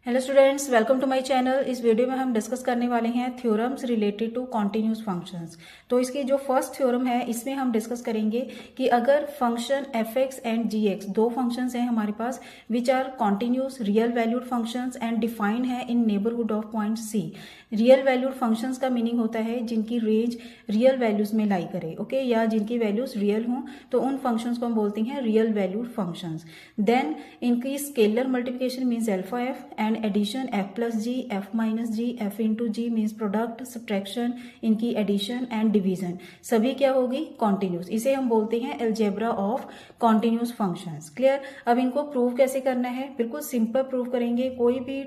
Hello students, welcome to my channel. इस video में हम डिस्कस करने वाले हैं theorems related to continuous functions. तो इसकी जो फर्स्ट थ्योरम है इसमें हम डिस्कस करेंगे कि अगर function f x and g x दो फंक्शंस हैं हमारे पास which are continuous real valued functions and defined है in neighbourhood of point c. Real valued functions का मीनिंग होता है जिनकी रेंज रियल वैल्यूज में लाई करे, ओके, या जिनकी वैल्यूज रियल हों तो उन फंक्शंस को हम बोलते हैं रियल वैल्यूड फंक्शंस। देन इनकी scalar multiplication means alpha f and addition f plus g, f minus g, f into g means product, subtraction, इनकी एडिशन एंड डिवीजन सभी क्या होगी कॉन्टिन्यूस। इसे हम बोलते हैं algebra of continuous functions. Clear. अब इनको प्रूव कैसे करना है, बिल्कुल सिंपल प्रूव करेंगे। कोई भी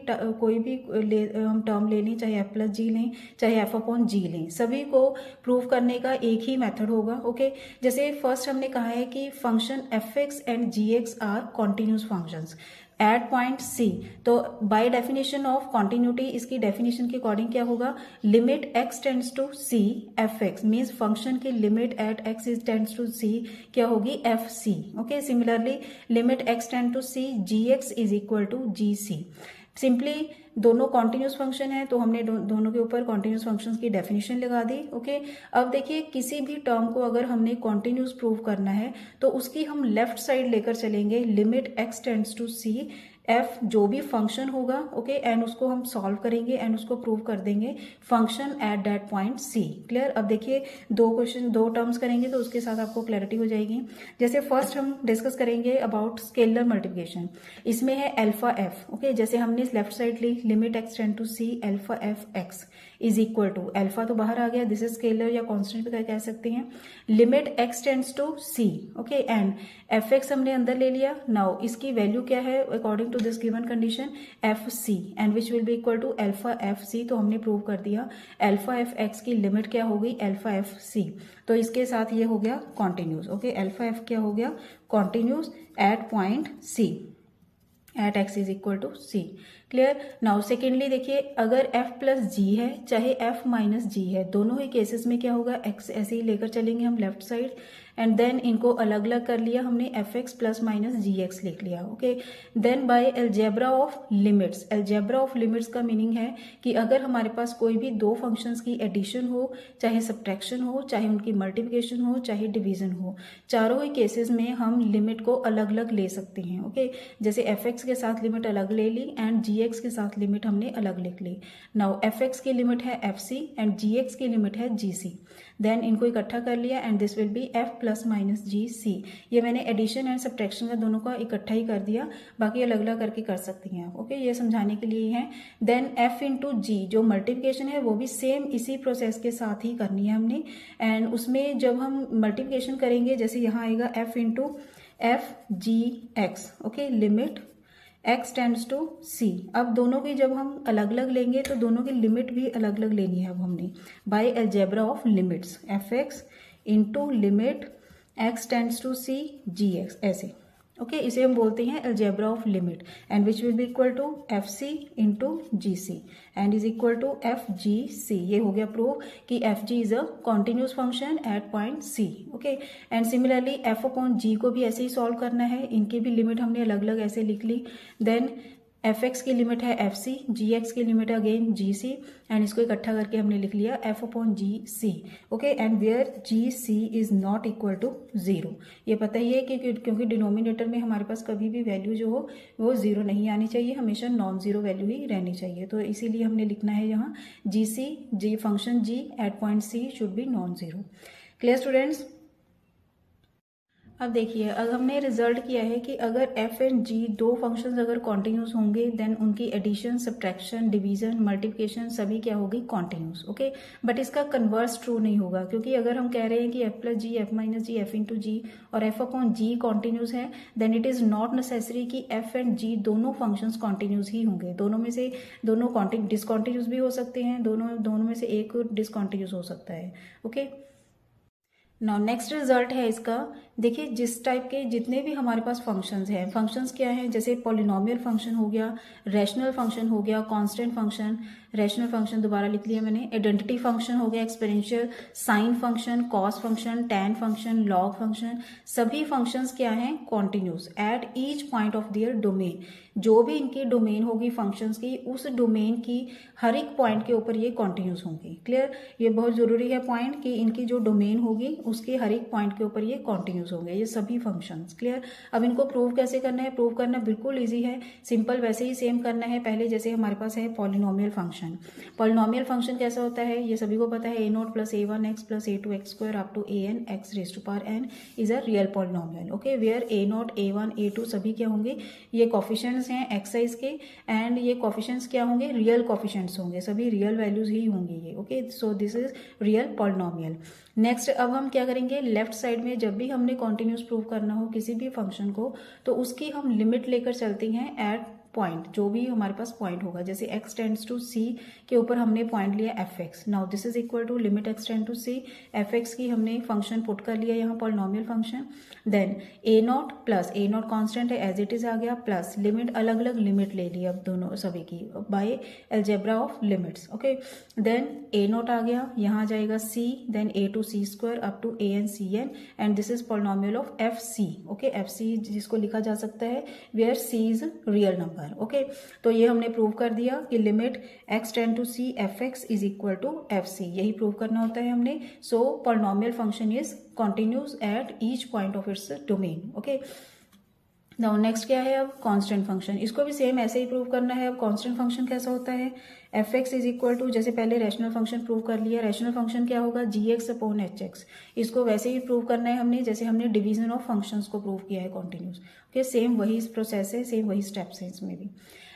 हम टर्म ले लें, चाहे f प्लस जी लें चाहे f अपॉन जी लें, सभी को प्रूव करने का एक ही मेथड होगा। ओके, जैसे फर्स्ट हमने कहा है कि function f x and g x are continuous functions at point c. तो बाय डेफिनेशन ऑफ कॉन्टिन्यूटी इसकी डेफिनेशन के अकॉर्डिंग क्या होगा, limit x tends to c f x means function की limit at x is tends to c क्या होगी f c. Okay, similarly limit x tend to c g x is equal to ji C. Simply दोनों continuous function है तो हमने दोनों के ऊपर कॉन्टिन्यूस फंक्शंस की डेफिनेशन लगा दी। ओके, अब देखिए किसी भी टर्म को अगर हमने कॉन्टिन्यूस प्रूव करना है तो उसकी हम लेफ्ट साइड लेकर चलेंगे, limit x tends to c f जो भी फंक्शन होगा, ओके, एंड उसको हम सॉल्व करेंगे एंड उसको प्रूव कर देंगे function at that point c. Clear. अब देखिए दो टर्म्स करेंगे तो उसके साथ आपको क्लैरिटी हो जाएगी। जैसे फर्स्ट हम डिस्कस करेंगे अबाउट स्केलर मल्टीप्लिकेशन। इसमें है एल्फा एफ, ओके, जैसे हमने लेफ्ट साइड ली limit x tend to c alpha f x is equal to, alpha तो बाहर आ गया, दिस इज स्केलर या कांस्टेंट भी कह सकते हैं, limit x tends to c, okay, and f x हमने अंदर ले लिया। नाउ इसकी वैल्यू क्या है according to this given condition f c and which will be equal to alpha f c. तो हमने प्रूव कर दिया अल्फा एफ एक्स की लिमिट क्या हो गई अल्फा एफ सी। तो इसके साथ ये हो गया कॉन्टिन्यूस। ओके, अल्फा एफ क्या हो गया continuous at point c at x is equal to c. Clear. Now secondly देखिए अगर f प्लस जी है चाहे f माइनस जी है, दोनों ही केसेस में क्या होगा x ऐसे ही लेकर चलेंगे हम लेफ्ट साइड एंड देन इनको अलग अलग कर लिया हमने, f x plus minus g x लिख लिया। Okay, then by algebra of limits. Algebra of limits का मीनिंग है कि अगर हमारे पास कोई भी दो फंक्शंस की एडिशन हो, चाहे सब्ट्रैक्शन हो, चाहे उनकी मल्टीप्लिकेशन हो, चाहे डिवीजन हो, चारों ही केसेस में हम लिमिट को अलग अलग ले सकते हैं। ओके, जैसे एफ एक्स के साथ लिमिट अलग ले ली एंड जी एक्स के साथ लिमिट हमने अलग लिख ली। नाउ एफ एक्स की लिमिट है f c and g x की लिमिट है जी सी। देन इनको इकट्ठा कर लिया and this will be f plus minus g c. ये मैंने एडिशन एंड सब्ट्रैक्शन का दोनों का इकट्ठा ही कर दिया, बाकी अलग अलग करके कर सकती हैं आप। ओके, ये समझाने के लिए है। देन एफ इंटू जी जो मल्टीप्लिकेशन है वो भी सेम इसी प्रोसेस के साथ ही करनी है हमने, एंड उसमें जब हम मल्टीप्लिकेशन करेंगे जैसे यहाँ आएगा f into f g x, okay, limit x tends to c। अब दोनों की जब हम अलग अलग लेंगे तो दोनों की लिमिट भी अलग अलग लेनी है अब हमने by algebra of limits, f x into limit x tends to c g x ऐसे। ओके, इसे हम बोलते हैं algebra of limit and which will be equal to f c into g c and is equal to f g c. ये हो गया prove कि f g is a continuous function at point c. Okay, and similarly f upon g को भी ऐसे ही solve करना है, इनकी भी लिमिट हमने अलग अलग ऐसे लिख ली। देन एफ एक्स की लिमिट है एफ सी, जी एक्स की लिमिट है अगेन जी सी एंड इसको इकट्ठा करके हमने लिख लिया f upon g c. Okay, and where g c is not equal to zero. ये पता ही है कि क्योंकि डिनोमिनेटर में हमारे पास कभी भी वैल्यू जो हो वो जीरो नहीं आनी चाहिए, हमेशा नॉन जीरो वैल्यू ही रहनी चाहिए। तो इसीलिए हमने लिखना है यहाँ g c, g function g at point c should be non zero. Clear students. अब देखिए अब हमने रिजल्ट किया है कि अगर f एंड g दो फंक्शंस अगर कॉन्टिन्यूस होंगे देन उनकी एडिशन, सब्ट्रैक्शन, डिवीजन, मल्टीप्लिकेशन सभी क्या होगी कॉन्टिन्यूस। ओके, बट इसका कन्वर्स ट्रू नहीं होगा, क्योंकि अगर हम कह रहे हैं कि f plus g, f minus g, f into g और f अपॉन जी कॉन्टिन्यूस है then it is not necessary कि f एंड g दोनों फंक्शंस कॉन्टिन्यूस ही होंगे। दोनों में से दोनों डिसकॉन्टिन्यूस भी हो सकते हैं, दोनों में से एक डिसकॉन्टिन्यूस हो सकता है। ओके, नाउ नेक्स्ट रिजल्ट है इसका। देखिए जिस टाइप के जितने भी हमारे पास फंक्शंस हैं, फंक्शंस क्या हैं, जैसे पॉलिनोमियल फंक्शन हो गया, रैशनल फंक्शन हो गया, कांस्टेंट फंक्शन, रैशनल फंक्शन दोबारा लिख लिया मैंने, आइडेंटिटी फंक्शन हो गया, exponential, sine function, cos function, tan function, log function, सभी फंक्शंस क्या हैं, continuous at each point of their domain. जो भी इनकी डोमेन होगी फंक्शंस की, उस डोमेन की हर एक पॉइंट के ऊपर ये कॉन्टिन्यूस होंगी। क्लियर, ये बहुत जरूरी है पॉइंट कि इनकी जो डोमेन होगी उसके हर एक पॉइंट के ऊपर ये कॉन्टिन्यूस होंगे, ये सभी फंक्शंस। क्लियर, अब इनको प्रूव कैसे करना है, प्रूव करना बिल्कुल ईजी है, सिंपल वैसे ही सेम करना है। पहले जैसे हमारे पास है पॉलिनोमियल फंक्शन। पॉलिनोमियल फंक्शन कैसा होता है, ये सभी को पता है, a0 plus a1x plus a2x square up to an x raise to power n is a real polynomial. Okay, where a0 a1 a2 सभी क्या होंगे, ये कोफिशिएंट्स हैं एक्साइज के, एंड ये कोफिशिएंट्स क्या होंगे, रियल कोफिशिएंट्स होंगे, सभी रियल वैल्यूज ही होंगी ये। Okay, so this is real polynomial. Next अब हम क्या करेंगे, लेफ्ट साइड में जब भी हमने कॉन्टिन्यूस प्रूव करना हो किसी भी फंक्शन को, तो उसकी हम लिमिट लेकर चलते हैं एट पॉइंट, जो भी हमारे पास पॉइंट होगा। जैसे x टेंड्स टू c के ऊपर हमने पॉइंट लिया fx, now this is equal to limit x tend to c, fx की हमने फंक्शन पुट कर लिया यहाँ polynomial function. Then a0 plus a0 constant है एज इट इज आ गया, प्लस लिमिट, अलग अलग लिमिट ले ली अब दोनों सभी की by algebra of limits. Okay, then a0 आ गया, यहाँ जाएगा c, then a two c square up to an cn, and this is polynomial of fc। Okay, fc जिसको लिखा जा सकता है where c is real number. Okay, तो ये हमने प्रूव कर दिया कि limit x tend to c fx is equal to fc, यही प्रूव करना होता है हमने। So polynomial function is continuous at each point of its domain. Okay, now next क्या है, अब कांस्टेंट फंक्शन, इसको भी सेम ऐसे ही प्रूव करना है। अब कांस्टेंट फंक्शन कैसा होता है, fx इज इक्वल टू, जैसे पहले रैशनल फंक्शन प्रूव कर लिया, रैशनल फंक्शन क्या होगा, gx अपॉन hx, इसको वैसे ही प्रूव करना है हमने जैसे हमने डिवीजन ऑफ फंक्शंस को प्रूव किया है कॉन्टिन्यूस। ओके, सेम वही प्रोसेस है, सेम वही स्टेप्स है इसमें भी।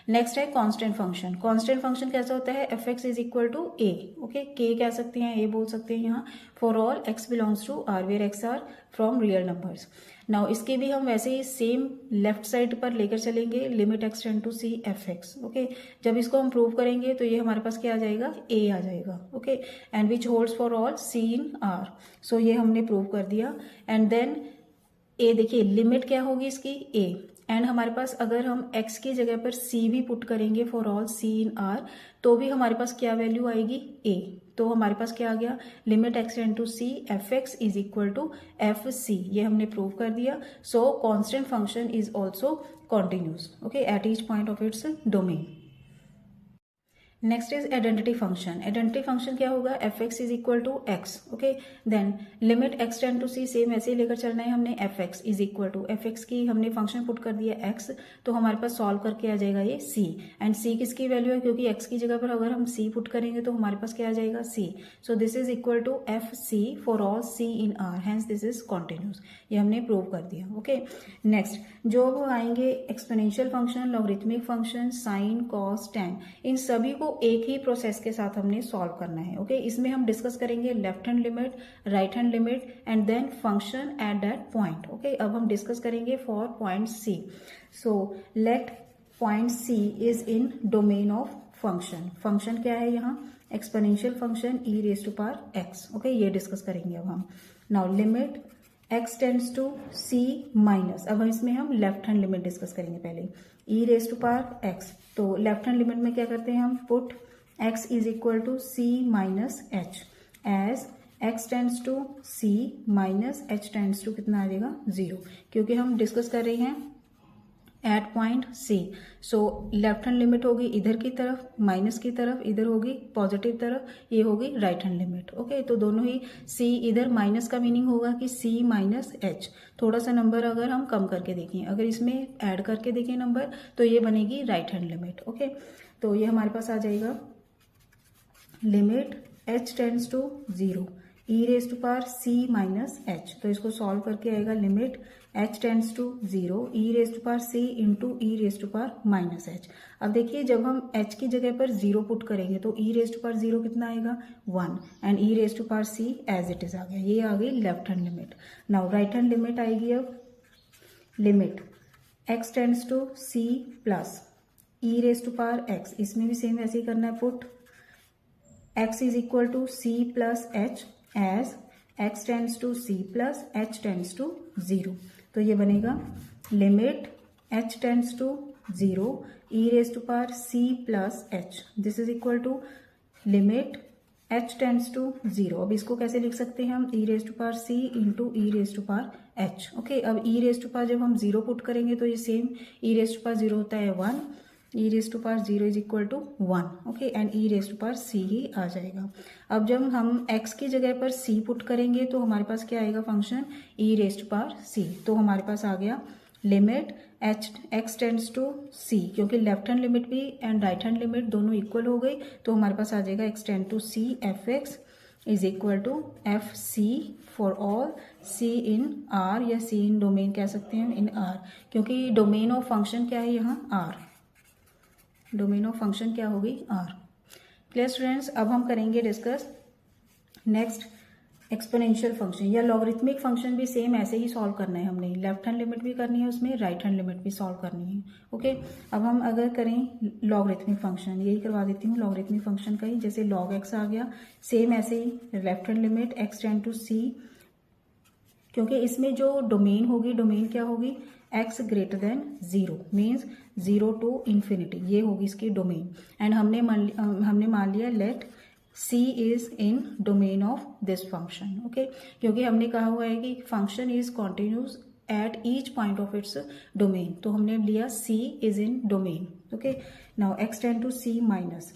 नेक्स्ट है कांस्टेंट फंक्शन। कांस्टेंट फंक्शन कैसा होता है, fx is equal to a। Okay, k कह सकते हैं, a बोल सकते हैं यहाँ, for all x belongs to r where x are from real numbers. Now इसके भी हम वैसे ही सेम लेफ्ट साइड पर लेकर चलेंगे, limit x tend to c fx। Okay, जब इसको हम प्रूव करेंगे तो ये हमारे पास क्या आ जाएगा, a आ जाएगा। Okay, and which holds for all c in r। सो ये हमने प्रूव कर दिया, एंड देन a, देखिए लिमिट क्या होगी इसकी a, एंड हमारे पास अगर हम x की जगह पर c भी पुट करेंगे for all c in r, तो भी हमारे पास क्या वैल्यू आएगी, a। तो हमारे पास क्या आ गया, limit x tend to c fx is equal to fc, ये हमने प्रूव कर दिया। So constant function is also continuous, okay, at each point of its domain. Next is identity function. Identity function क्या होगा, fx is equal to x। Okay, then limit x tend to c, same ऐसे ही लेकर चलना है हमने, fx is equal to, fx की हमने फंक्शन पुट कर दिया x, तो हमारे पास सॉल्व करके आ जाएगा ये c, एंड c किसकी वैल्यू है, क्योंकि x की जगह पर अगर हम c पुट करेंगे तो हमारे पास क्या आ जाएगा, c। So this is equal to fc for all c in r, hence this is continuous, ये हमने प्रूव कर दिया। ओके, नेक्स्ट जो अब आएंगे exponential function, logarithmic function, sine, cos, tan, इन सभी को एक ही प्रोसेस के साथ हमने सॉल्व करना है। ओके, इसमें हम डिस्कस करेंगे left hand limit, right hand limit, and then function at that point. Okay, अब हम डिस्कस करेंगे for point c. So let point c is in domain of function. Function क्या है यहाँ, exponential function e raise to power x। Okay, ये discuss करेंगे अब हम। Now limit x tends to c minus, अब इसमें हम लेफ्ट हैंड लिमिट डिस्कस करेंगे पहले, e raise to power x। तो लेफ्ट हैंड लिमिट में क्या करते हैं हम, put x is equal to c minus h as x tends to c minus h tends to कितना आ जाएगा, 0, क्योंकि हम डिस्कस कर रहे हैं एट पॉइंट C। सो लेफ्ट हैंड लिमिट होगी इधर की तरफ, माइनस की तरफ, इधर होगी पॉजिटिव तरफ, ये होगी राइट हैंड लिमिट। ओके, तो दोनों ही C, इधर माइनस का मीनिंग होगा कि C माइनस H, थोड़ा सा नंबर अगर हम कम करके देखें, अगर इसमें ऐड करके देखें नंबर, तो ये बनेगी राइट हैंड लिमिट। ओके, तो ये हमारे पास आ जाएगा limit h tends to 0 e raise to power c minus h, तो इसको सॉल्व करके आएगा limit h tends to 0 e raise to power c into e raise to power minus h। अब देखिए जब हम h की जगह पर 0 पुट करेंगे तो e रेज टू पावर 0 कितना आएगा, 1, and e raise to power c as it is आ गया, ये आ गई left hand limit. Now right hand limit आएगी, अब limit x tends to c plus e raise to power x, इसमें भी सेम ऐसे ही करना है, put x is equal to c plus h as x tends to c plus h tends to 0, तो ये बनेगा limit h tends to 0 e raise to power c plus h, this is equal to limit h tends to 0। अब इसको कैसे लिख सकते हैं हम, e raise to power c into e raise to power h. Okay, अब e raise to power जब हम 0 पुट करेंगे तो ये same e raise to power 0 होता है 1, e raise to power 0 is equal to 1। Okay, and e raise to power c ही आ जाएगा। अब जब हम x की जगह पर c पुट करेंगे तो हमारे पास क्या आएगा function, e raise to power c। तो हमारे पास आ गया limit x tends to c, क्योंकि लेफ्ट हैंड लिमिट भी एंड राइट हैंड लिमिट दोनों इक्वल हो गई, तो हमारे पास आ जाएगा x tend to c f x is equal to f c for all c in r, या c इन डोमेन कह सकते हैं इन r, क्योंकि डोमेन ऑफ फंक्शन क्या है यहाँ r, डोमेन ऑफ फंक्शन क्या होगी r। क्लियर स्टूडेंट्स, अब हम करेंगे डिस्कस नेक्स्ट एक्सपोनेंशियल फंक्शन या लॉगरिथमिक फंक्शन भी सेम ऐसे ही सॉल्व करना है हमने, लेफ्ट हैंड लिमिट भी करनी है उसमें, राइट हैंड लिमिट भी सॉल्व करनी है। ओके, अब हम अगर करें लॉगरिथमिक फंक्शन, यही करवा देती हूँ लॉगरिथमिक फंक्शन का ही, जैसे लॉग एक्स आ गया, सेम ऐसे ही left hand limit x tend to c, क्योंकि इसमें जो डोमेन होगी, डोमेन क्या होगी, x greater than 0 means 0 to infinity, ये होगी इसकी डोमेन। एंड हमने मान लिया let c is in domain of this function. Okay, क्योंकि हमने कहा हुआ है कि function is continuous at each point of its domain, तो हमने लिया c is in domain. Okay, now x tend to c minus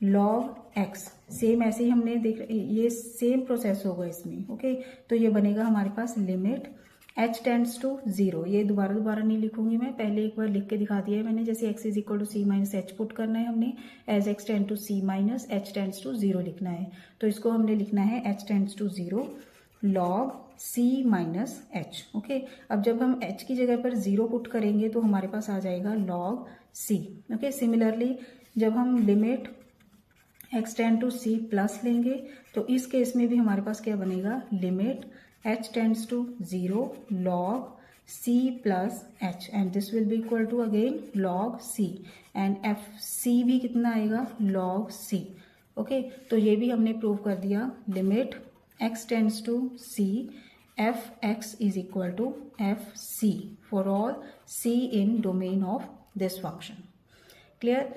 log x, सेम ऐसे ही हमने ये सेम प्रोसेस होगा इसमें। ओके, तो ये बनेगा हमारे पास लिमिट h टेंड्स टू 0, ये दोबारा नहीं लिखूंगी मैं, पहले एक बार लिख के दिखा दिया है मैंने, जैसे x is equal to c minus h put करना है हमने, as x tend to c minus h tends to 0 लिखना है, तो इसको हमने लिखना है h tends to 0 log c minus h। Okay, अब जब हम h की जगह पर 0 पुट करेंगे तो हमारे पास आ जाएगा लॉग c। ओके, सिमिलरली जब हम limit x tend to c plus लेंगे तो इस केस में भी हमारे पास क्या बनेगा, limit h tends to 0 log c plus h, and this will be equal to again log c, and f c भी कितना आएगा, log c। ओके, तो ये भी हमने प्रूव कर दिया, limit x tends to c f x is equal to f c for all c in domain of this function. Clear.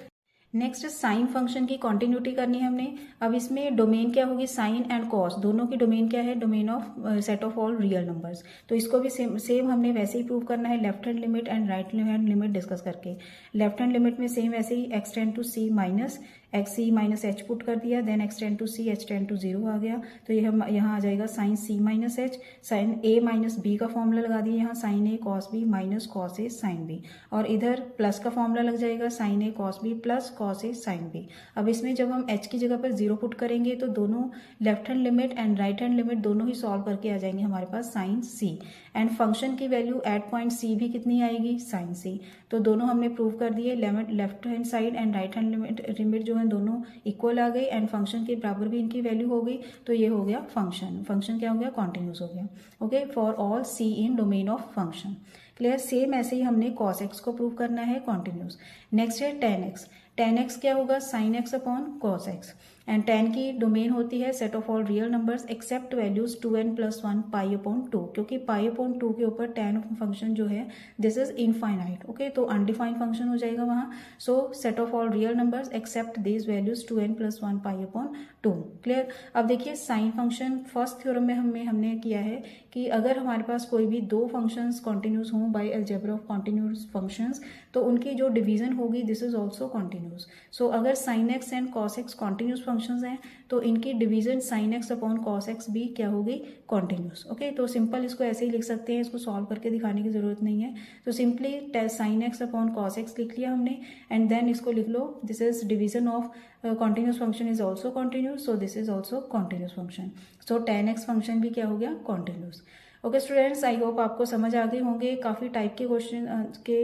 Next sine function की कॉन्टिन्यूटी करनी है हमने। अब इसमें डोमेन क्या होगी, साइन एंड कॉस दोनों की डोमेन क्या है, domain of set of all real numbers. तो इसको भी सेम हमने वैसे ही प्रूव करना है, left hand limit and right hand limit discuss करके। लेफ्ट हैंड लिमिट में सेम वैसे ही x tend to c minus x c minus h put कर दिया, then x tend to c h tend to 0 आ गया, तो ये हम यहाँ आ जाएगा sine c minus h, sine a minus b का फॉर्मूला लगा दिया यहाँ, sine a cos b minus cos a sine B, और इधर प्लस का फॉर्मूला लग जाएगा, sign a cos B plus cos a sine B. अब इसमें जब हम h की जगह पर 0 पुट करेंगे तो दोनों left hand limit and right hand limit दोनों ही सॉल्व करके आ जाएंगे हमारे पास साइन c, एंड फंक्शन की वैल्यू एट पॉइंट c भी कितनी आएगी, साइन c। तो दोनों हमने प्रूव कर दिए, limit left hand side and right hand limit जो है दोनों इक्वल आ गई, एंड फंक्शन के बराबर भी इनकी वैल्यू हो गई, तो ये हो गया फंक्शन क्या हो गया, कॉन्टिन्यूस हो गया। Okay, for all c in domain of function. Clear. Same ऐसे ही हमने cos x को प्रूव करना है कॉन्टिन्यूस। नेक्स्ट है tan x। tan x क्या होगा, sin x upon cos x, and tan की डोमेन होती है set of all real numbers accept values 2n+1 pi upon 2, क्योंकि पाई अपॉन 2 के ऊपर tan फंक्शन जो है दिस इज इनफाइनाइट। ओके, तो अनडिफाइंड फंक्शन हो जाएगा वहाँ। सो set of all real numbers accept these values 2n+1 pi upon 2। Clear. अब देखिए साइन फंक्शन फर्स्ट थ्योरम में हमने किया है कि अगर हमारे पास कोई भी दो फंक्शंस कॉन्टिन्यूस हों by algebra of continuous functions, तो उनकी जो डिवीजन होगी this is also continuous. So अगर sine x and cos x continuous functions हैं तो इनकी division sine x upon cos x भी क्या होगी, कॉन्टिन्यूस। ओके, तो सिंपल इसको ऐसे ही लिख सकते हैं, इसको सॉल्व करके दिखाने की जरूरत नहीं है। तो simply sine x upon cos x लिख लिया हमने, एंड देन इसको लिख लो this is division of continuous function is also continuous, so this is also continuous function. So tan x function भी क्या हो गया, continuous. Okay students, I hope आपको समझ आ गए होंगे। काफ़ी टाइप के क्वेश्चन के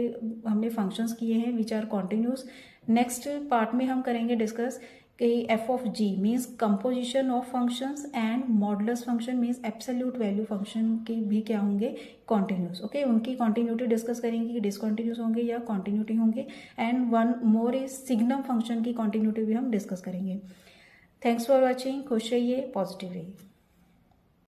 हमने फंक्शंस किए हैं which are continuous. Next part में हम करेंगे डिस्कस कि F of G means composition of functions and modulus function means absolute value function की भी क्या होंगे, कॉन्टिन्यूस। ओके, उनकी कॉन्टिन्यूटी डिस्कस करेंगे कि डिसकॉन्टिन्यूस होंगे या कॉन्टिन्यूटी होंगे, and one more is signum function की कॉन्टिन्यूटी भी हम डिस्कस करेंगे। Thanks for watching. खुश रहिए, पॉजिटिव रहिए।